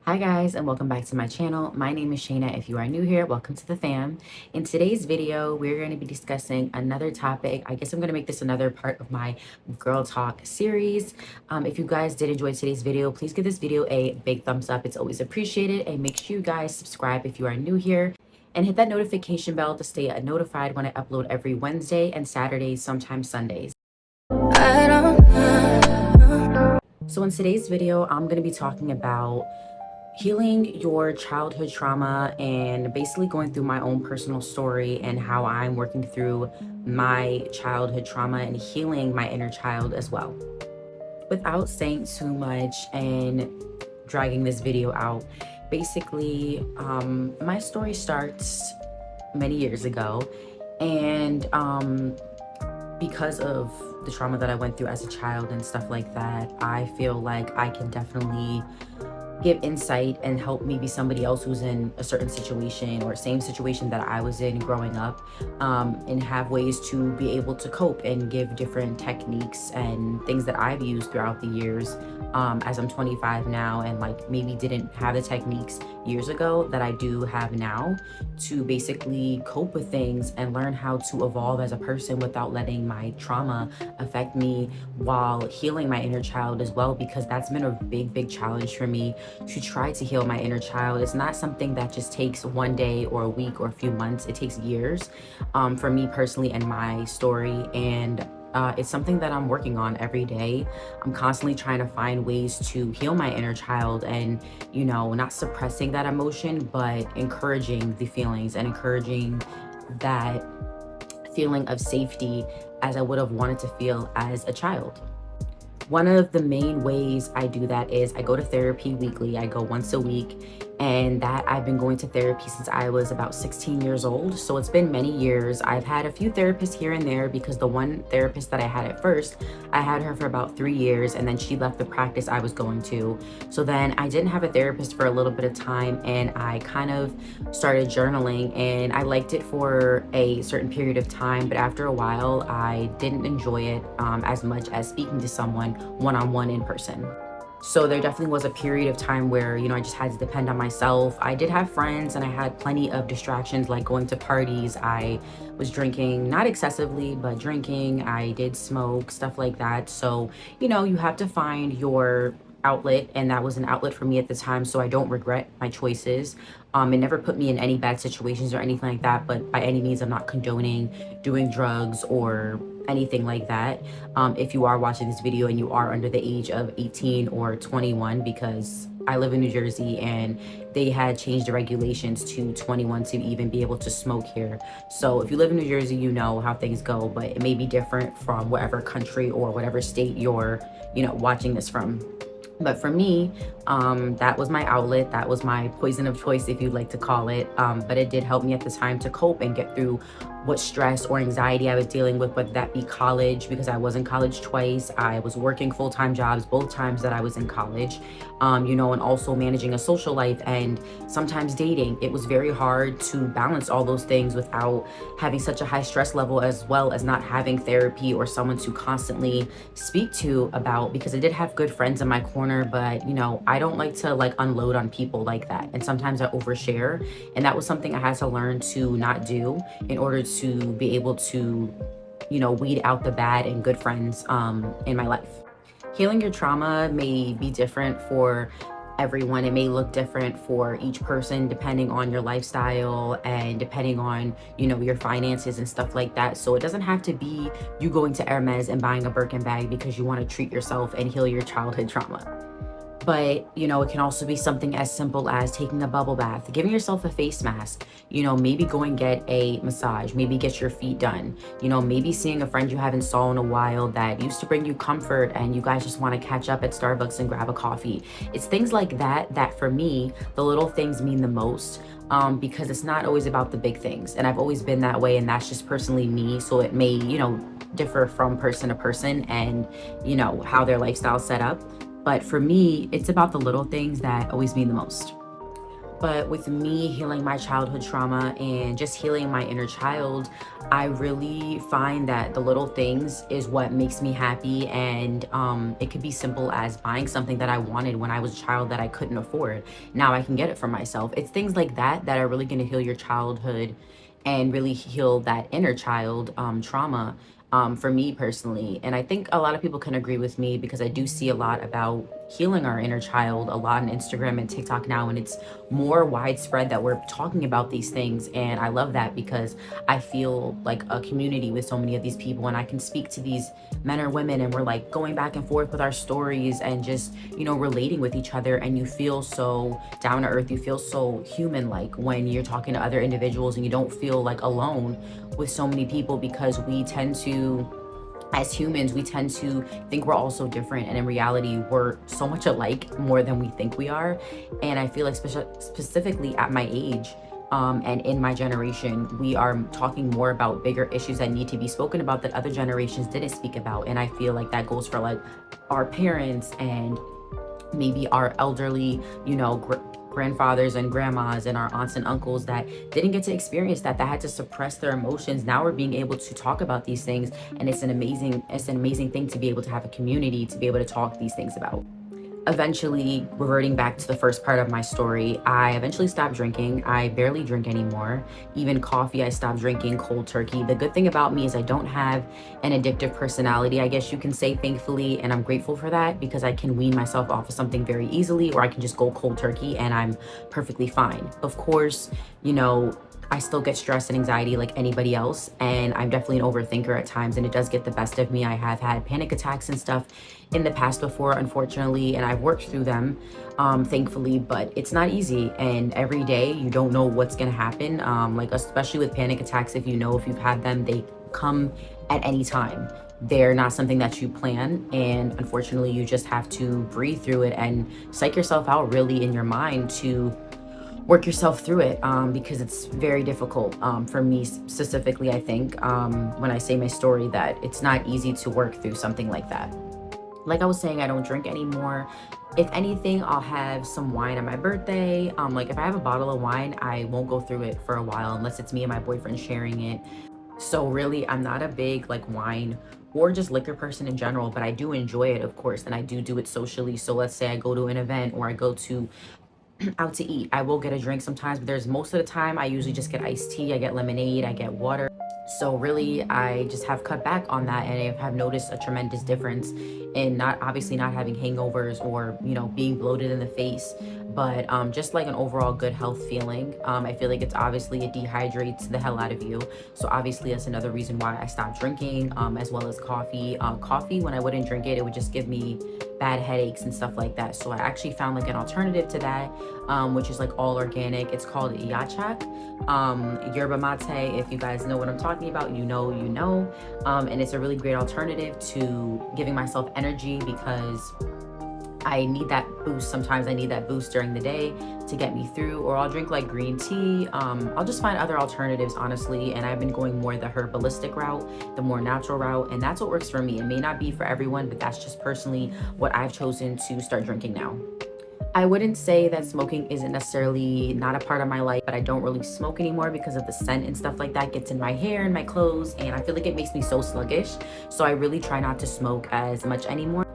Hi guys, and welcome back to my channel. My name is Shayna. If you are new here, welcome to the fam. In today's video, we're going to be discussing another topic. I guess I'm going to make this another part of my Girl Talk series. If you guys did enjoy today's video, please give this video a big thumbs up. It's always appreciated. And make sure you guys subscribe if you are new here. And hit that notification bell to stay notified when I upload every Wednesday and Saturdays, sometimes Sundays. So in today's video, I'm going to be talking about healing your childhood trauma and basically going through my own personal story and how I'm working through my childhood trauma and healing my inner child as well. Without saying too much and dragging this video out, basically, my story starts many years ago, and because of the trauma that I went through as a child and stuff like that, I feel like I can definitely give insight and help maybe somebody else who's in a certain situation or same situation that I was in growing up, and have ways to be able to cope and give different techniques and things that I've used throughout the years, as I'm 25 now, and like maybe didn't have the techniques years ago that I do have now to basically cope with things and learn how to evolve as a person without letting my trauma affect me while healing my inner child as well, because that's been a big challenge for me to try to heal my inner child. It's not something that just takes one day or a week or a few months. It takes years, for me personally and my story. And it's something that I'm working on every day. I'm constantly trying to find ways to heal my inner child and, not suppressing that emotion, but encouraging the feelings and encouraging that feeling of safety as I would have wanted to feel as a child. One of the main ways I do that is I go to therapy weekly. I go once a week, and that I've been going to therapy since I was about 16 years old. So it's been many years. I've had a few therapists here and there because the one therapist that I had at first, I had her for about 3 years, and then she left the practice I was going to. So then I didn't have a therapist for a little bit of time, and I kind of started journaling, and I liked it for a certain period of time, but after a while I didn't enjoy it as much as speaking to someone one-on-one in person. So there definitely was a period of time where, I just had to depend on myself. I did have friends and I had plenty of distractions, like going to parties. I was drinking, not excessively, but drinking. I did smoke, stuff like that. So, you have to find your outlet, and that was an outlet for me at the time. So I don't regret my choices. It never put me in any bad situations or anything like that, but by any means, I'm not condoning doing drugs or anything like that. If you are watching this video and you are under the age of 18 or 21, because I live in New Jersey and they had changed the regulations to 21 to even be able to smoke here. So if you live in New Jersey, you know how things go, but it may be different from whatever country or whatever state you're, watching this from. But for me, that was my outlet. That was my poison of choice, if you'd like to call it. But it did help me at the time to cope and get through what stress or anxiety I was dealing with, whether that be college, because I was in college twice. I was working full-time jobs both times that I was in college, and also managing a social life and sometimes dating. It was very hard to balance all those things without having such a high stress level, as well as not having therapy or someone to constantly speak to about, because I did have good friends in my corner, but I don't like to unload on people like that. And sometimes I overshare. And that was something I had to learn to not do in order to be able to, weed out the bad and good friends in my life. Healing your trauma may be different for everyone. It may look different for each person depending on your lifestyle and depending on, your finances and stuff like that. So it doesn't have to be you going to Hermes and buying a Birkin bag because you want to treat yourself and heal your childhood trauma. But, it can also be something as simple as taking a bubble bath, giving yourself a face mask, maybe go and get a massage, maybe get your feet done, maybe seeing a friend you haven't saw in a while that used to bring you comfort and you guys just want to catch up at Starbucks and grab a coffee. It's things like that for me, the little things mean the most, because it's not always about the big things. And I've always been that way, and that's just personally me. So it may, differ from person to person and, how their lifestyle's set up. But for me, it's about the little things that always mean the most. But with me healing my childhood trauma and just healing my inner child, I really find that the little things is what makes me happy. And it could be simple as buying something that I wanted when I was a child that I couldn't afford. Now I can get it for myself. It's things like that that are really going to heal your childhood and really heal that inner child trauma, for me personally. And I think a lot of people can agree with me because I do see a lot about healing our inner child a lot on Instagram and TikTok now, and it's more widespread that we're talking about these things. And I love that because I feel like a community with so many of these people, and I can speak to these men or women, and we're like going back and forth with our stories and just, you know, relating with each other. And you feel so down to earth, you feel so human like when you're talking to other individuals, and you don't feel like alone with so many people, because we tend to, as humans, we tend to think we're all so different, and in reality we're so much alike, more than we think we are. And I feel like specifically at my age, and in my generation, we are talking more about bigger issues that need to be spoken about that other generations didn't speak about. And I feel like that goes for like our parents and maybe our elderly, you know, grandfathers and grandmas and our aunts and uncles that didn't get to experience that had to suppress their emotions. Now we're being able to talk about these things, and it's an amazing thing to be able to have a community to be able to talk these things about. Eventually, reverting back to the first part of my story, I eventually stopped drinking. I barely drink anymore. Even coffee, I stopped drinking cold turkey. The good thing about me is I don't have an addictive personality, I guess you can say, thankfully, and I'm grateful for that, because I can wean myself off of something very easily, or I can just go cold turkey and I'm perfectly fine. Of course, you know, I still get stress and anxiety like anybody else, and I'm definitely an overthinker at times, and it does get the best of me. I have had panic attacks and stuff in the past before, unfortunately, and I've worked through them, thankfully, but it's not easy. And every day you don't know what's gonna happen, like especially with panic attacks. If you've had them, they come at any time. They're not something that you plan, and unfortunately you just have to breathe through it and psych yourself out really in your mind to work yourself through it, because it's very difficult, for me specifically. I think, when I say my story, that it's not easy to work through something like that. Like I was saying, I don't drink anymore. If anything, I'll have some wine on my birthday. Like if I have a bottle of wine, I won't go through it for a while unless it's me and my boyfriend sharing it. So really, I'm not a big like wine or just liquor person in general, but I do enjoy it, of course, and I do it socially. So let's say I go to an event or I go to out to eat, I will get a drink sometimes, but there's most of the time I usually just get iced tea, I get lemonade, I get water. So really, I just have cut back on that, and I have noticed a tremendous difference in not obviously not having hangovers or, you know, being bloated in the face, but just like an overall good health feeling. I feel like it's obviously it dehydrates the hell out of you. So obviously that's another reason why I stopped drinking, as well as coffee. Coffee, when I wouldn't drink it, it would just give me bad headaches and stuff like that. So I actually found like an alternative to that, which is like all organic. It's called yachak, yerba mate. If you guys know what I'm talking about, you know, and it's a really great alternative to giving myself energy, because I need that boost. Sometimes I need that boost during the day to get me through, or I'll drink like green tea. I'll just find other alternatives, honestly. And I've been going more the herbalistic route, the more natural route, and that's what works for me. It may not be for everyone, but that's just personally what I've chosen to start drinking now. I wouldn't say that smoking isn't necessarily not a part of my life, but I don't really smoke anymore because of the scent and stuff like that gets in my hair and my clothes, and I feel like it makes me so sluggish. So I really try not to smoke as much anymore.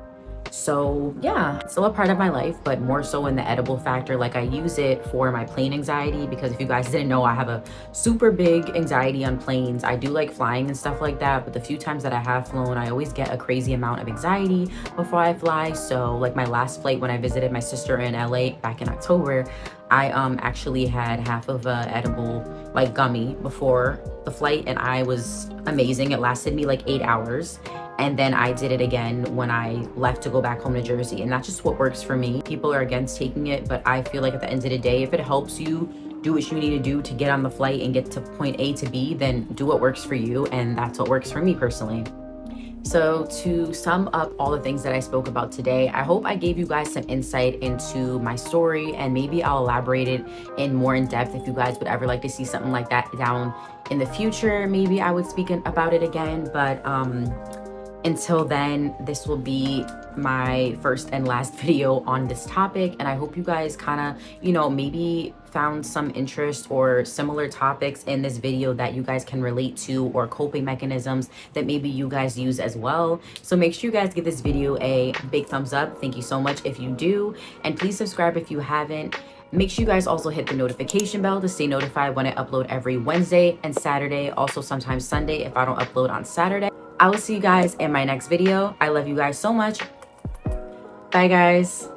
So yeah, it's still a part of my life, but more so in the edible factor. Like I use it for my plane anxiety, because if you guys didn't know, I have a super big anxiety on planes. I do like flying and stuff like that, but the few times that I have flown, I always get a crazy amount of anxiety before I fly. So like my last flight when I visited my sister in LA back in October, I actually had half of a edible like gummy before the flight, and I was amazing. It lasted me like 8 hours. And then I did it again when I left to go back home to Jersey. And that's just what works for me. People are against taking it, but I feel like at the end of the day, if it helps you do what you need to do to get on the flight and get to point A to B, then do what works for you. And that's what works for me personally. So to sum up all the things that I spoke about today, I hope I gave you guys some insight into my story, and maybe I'll elaborate it in more in depth. If you guys would ever like to see something like that down in the future, maybe I would speak about it again. But Until then, this will be my first and last video on this topic, and I hope you guys kind of, maybe found some interest or similar topics in this video that you guys can relate to, or coping mechanisms that maybe you guys use as well. So make sure you guys give this video a big thumbs up. Thank you so much if you do, and please subscribe if you haven't. Make sure you guys also hit the notification bell to stay notified when I upload every Wednesday and Saturday, also sometimes Sunday if I don't upload on Saturday. I will see you guys in my next video. I love you guys so much. Bye, guys.